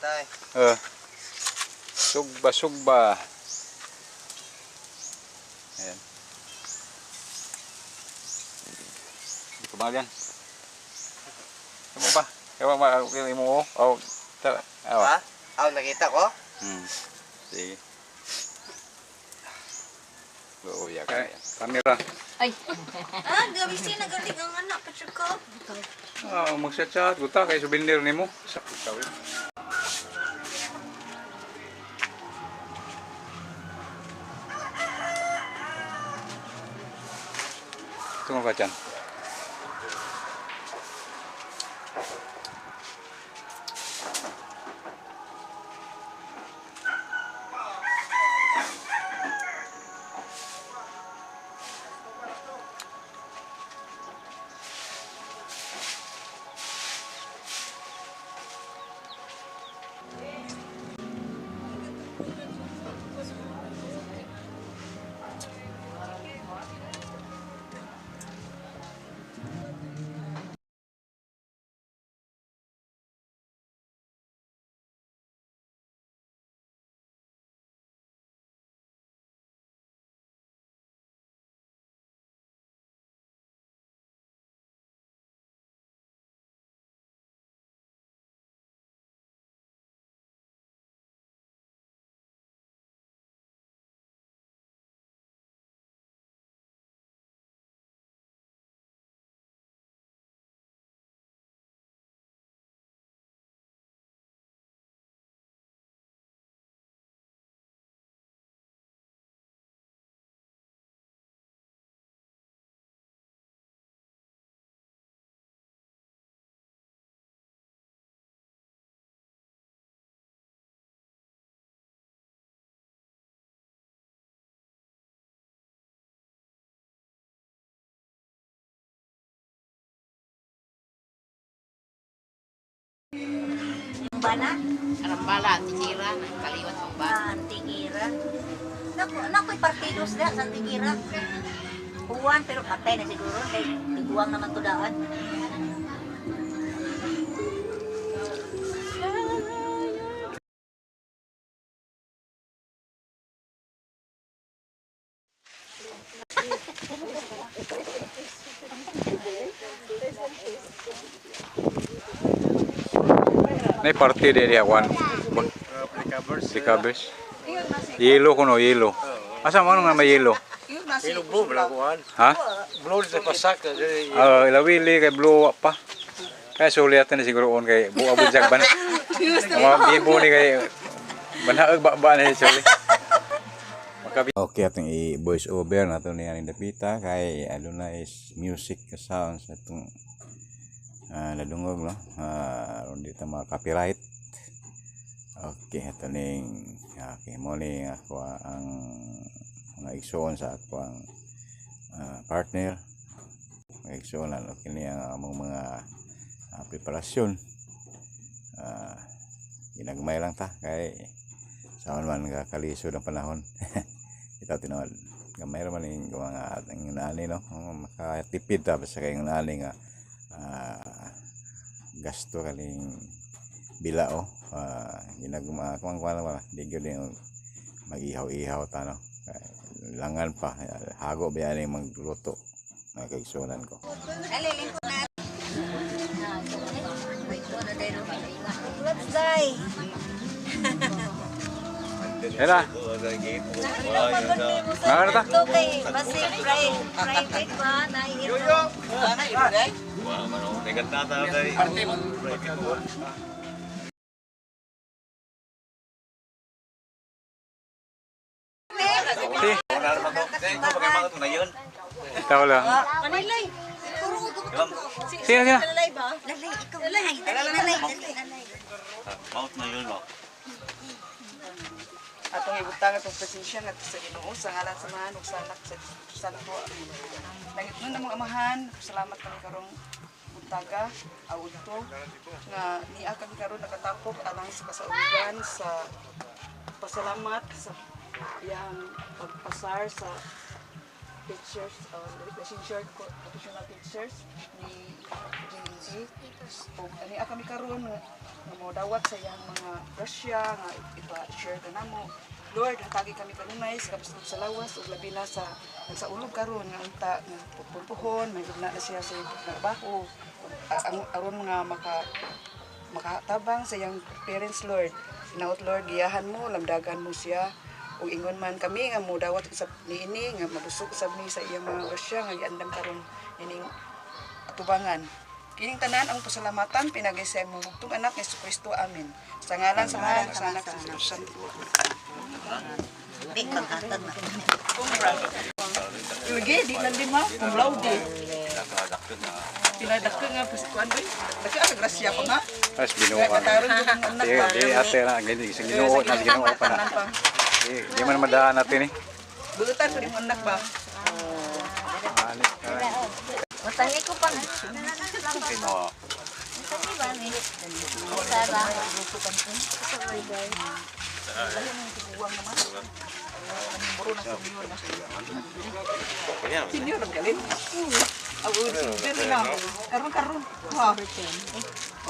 tay. Sugba. Ayan. Kemudian. Kamu ba? Kamu mo. Oh, Ha? Nakita ko? Sige. Oo, ya kaya. Kamera. Ay. Gabi siya nagaling ang anak pa siya ko. Magsa-chat. Guta kayo souvenir ni mo. Sakit ka. Tunggu ka dyan. Bana? Anong bala, tinira, kaliwat pang bala. Antigira. Nako'y partidos na sa Antigira. Huwan, pero patay na siguro. Dahil tiguang naman to daan. May party dari awan. Recovers. Yellow kuno yellow. Asa mo nga may yellow? Yellow blue balakuan. Ha? Blue sa pasak. Ilawili kay blue pa. Kaya suliatan na siguro on kay buabot jag ban. Mga bibo ni kay banaag ba na suli. Okay, ating i-voice over nato ni aning dapita kay ano na is music sounds atong nadungog no. Aron dito mga copyright. Okay, ito ning mo ni ako ang mga igsoon sa ako ang partner. Igsoon lang okay ni ang among mga preparasyon. Ginagmay lang ta kay saan man kakalisod ang panahon. Ito tinawag gamay naman yung mga ating nani no makatipid ta basta kayong nani nga gasto kaling bilao ginaguma kuang ba di gyud yung mag-ihaw-ihaw ta no langan pa hago ba yan magluto mga kaigsunan ko. Alilin ko na. Let's die. Hela. Ano ta? Ito kay Basi private ba? Yoyo! Ano ibigay? Wah, manong negat na tayo dai. Tahu lah. Manilay. Sino? Lalay ba? Lalay, ikaw. Lalay. Maut na yun, no? Atong ibutang atong presensya nga sa Ginoo sa ngalan sa Amahan ug sa Anak sa Santo. Langit nun namong Amahan, salamat kami karong buntaga awudto nga niya kami karon nakatapok alang sa kasauban sa pasalamat sa iyang pagpasar sa teachers, licensure professional teachers ni GNC. O ani kami karon nga mo dawat sa iyang mga grasya nga ipa-share ka namo. Lord, hatagi kami kanunay sa kapasnog sa lawas ug labi na sa ulog karon nga unta nga pupuhon, may gugna na siya sa trabaho. Ang aron nga makatabang sa iyang parents, Lord. Naot Lord, giyahan mo, lamdagan mo siya. O ingon man kami nga mo dawat sa niini nga mabusog sa mi sa iyang mga grasya nga giandam karon ining atubangan. Kining tanan ang pasalamatan pinagay sa imong bugtong anak ni Jesucristo. Amen. Sa ngalan sa anak sa Espiritu Santo. Di kang hatag na. Lagi di nandima kung laude. Nakadakot na. Pinadakke nga kuan ba? Dako ang grasya pa nga. Tapos binuo ka. Kataron yung anak ba. Di ate na, ganyan. Isang ginoo na, ginoo pa na. Di man madaan natin eh. Buutan ko yung anak ba. Matani ko pa. Okay mo. Matani ba ni? Sara. Senior ang galing. Ako senior na. Karon. Ha.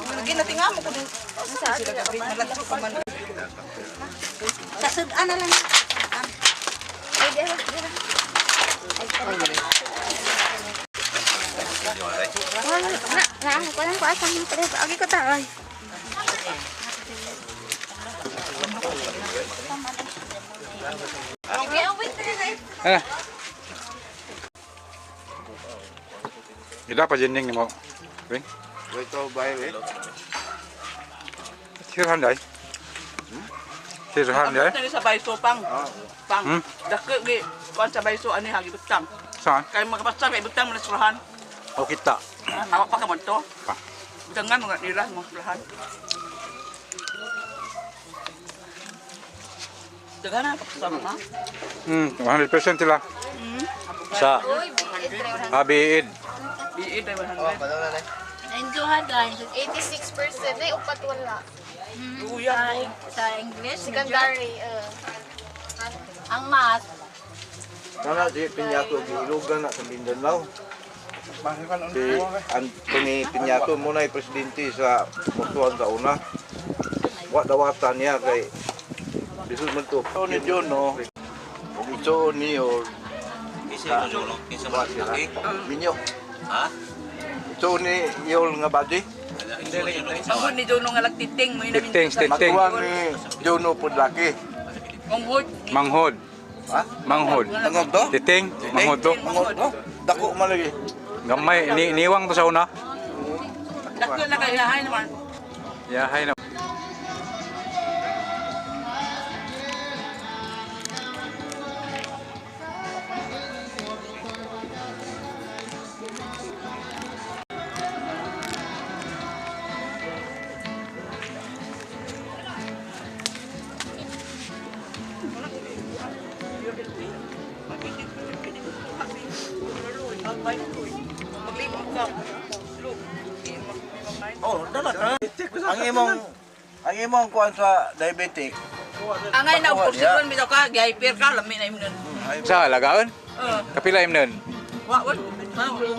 Lagi natin nga mo ko din. Sila gabi malagso pa man. Kasud ana lang. Ay dera. Nah, ko lang ko asam mo pala. Agi ko taray. Ah. Ila pa jening ni mo. Wing. Ito ba eh? Sirhan dai. Sirhan dai. Tani sa bayso pang. Pang. Hmm? Dako gi kuan sa bayso ani hagi butang. Saan? Kay makapasta kay butang mo na surahan. O kita. Awak pa ka mo to. Pa. Butangan mo nga nila mo surahan. Dagana pa sa mga. 100% sila. Sa Abiid. Biid ay 100. Nanduhan guys. 86% ay upat wala. Luya mo. Sa English, secondary. Ang math. Kana di Piñato giilugan na sa Mindanao. Si Anthony Piñato muna ay presidente sa Mutuan sa una. Wa dawatan niya kay bisud man to. Ni Jono. Ito ni or Kisa mo Jolo. Kisa mo laki. Minyo. Ha? Ito ni Yol nga badi. Sahod ni Jono nga lagtiting mo inamin. Titing. Matuwang ni Jono pud laki. Konghod. Manghod. Ha? Manghod. Tangod to? Titing. Manghod to. Tangod to? Dako man lagi. Gamay. Niwang to sa una. Dako na kay hahay naman. Yahay na. Oh, dapat ha. Ang imong kuan sa diabetic. Angay na upusiron mi ka gyper ka lami na imnon. Sa alagaan? Kapila im nun? Wa wa.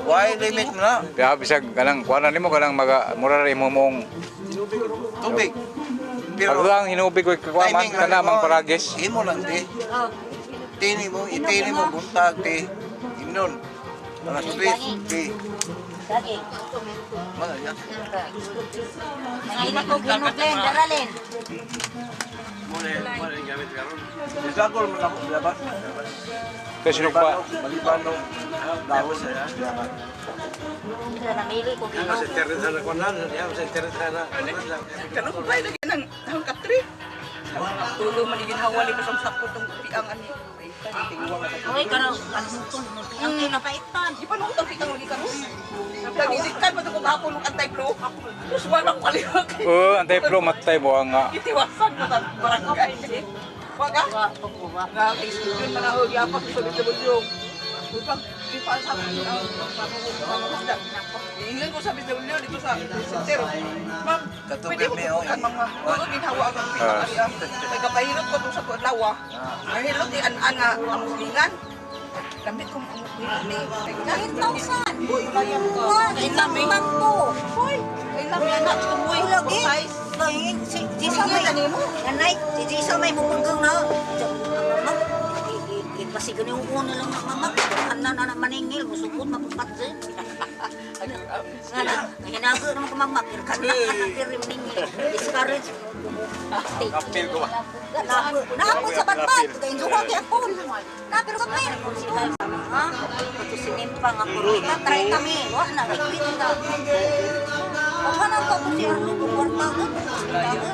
Why limit mo na? Kaya bisag kanang kuanan nimo kanang mura rin mo mong Tubig. Pero paglang hinubig ko kuaman timing kana lang mang mo. paragis. Imo lang di. Itini mo buntag di. Imnon. Mga sweet di. Lagi. Mga yan. Nanginig ko ginutin, daralin. Isagol mo na mo labas. Kasi sinug pa. Malibano. Dawos na. Sila namili ko ginutin. Kanang ko lagi nang hang katri. Tulo man ginhawali ko sa sakot tong piang ani. Oy, karang anhukon mo. Ang pinapaitan. Di pa nung utang pitang uli karon. Nagisikan pa ko gahapon ng anti-flu. Tapos wala ko kaliwag. Oh, antay pro matay mo nga. Itiwasan ko sa barangay. Waga. Wa pagkuha. Nga kay student man ako yapak sa bidyong. Upang ipasa ko ang pamumusta. Iinglan ko sa bidyong dito sa center. Ma'am, pwede ko tutukan mga. Oo, ginhawa ako ng pinakariya. Kaya kapahilot ko doon sa lawa. Mahilot di an-an nga ang mulingan. Lamit kong ni. 9,000. Uy, bayang ka. Ilang bangko. Uy, ilang yan na. Tumuy Uy, ko lagi. size. Lagi. Si Jisa may. Nanay, si Jisa may mupagkang na. Kasi ganyan ko nilang mamamak. Handa na maningil. Musupot, mapapatse. Hinago naman ko mamamak. Kanak kirim ningil. Discourage. Kapil ko ba? Napo sa batbat. Kaya yung huwag yung phone. Napiro kami. Ha? Ito sinimpang ako. Try kami. Wah na. Iklit na. Wala na ako si Arlo ko. Kwarta ko. Lagi.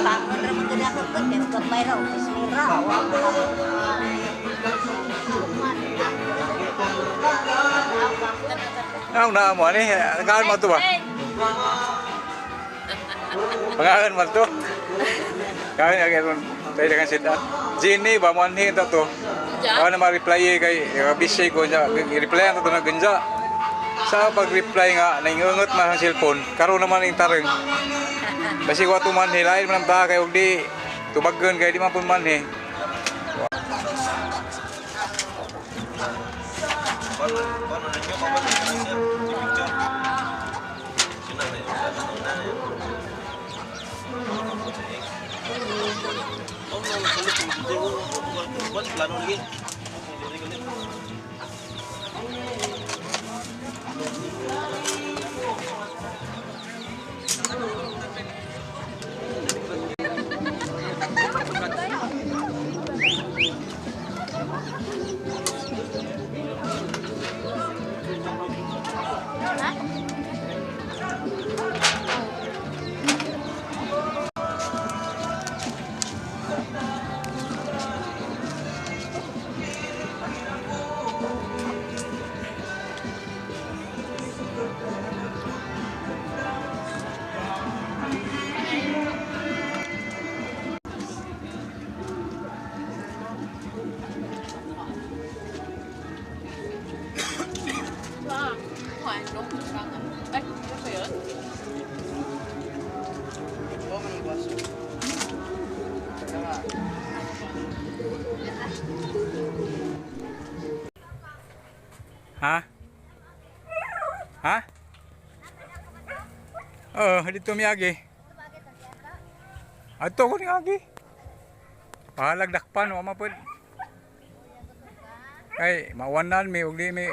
Tangan naman ka na ako. Kaya magkapay raw. Ismira. Ang na mo ani, ngaan mo to ba? Pangalan mo to. Kaya agad tayo dengan sida. Jenny ba mo anhin to to. Kaya na ma-reply kay bisay ko niya, reply to na gunja. Sa pag-reply nga naingungot man ang cellphone, karon naman ing tareng. Kasi ko to man hilain man ta kay og di tubaggen kay di man pun man he. Ha? Ha? Oh, dito miyagi. Ato ko ni agi. Pahalag dakpan wa mapod. Ay, mawanan mi ug di mi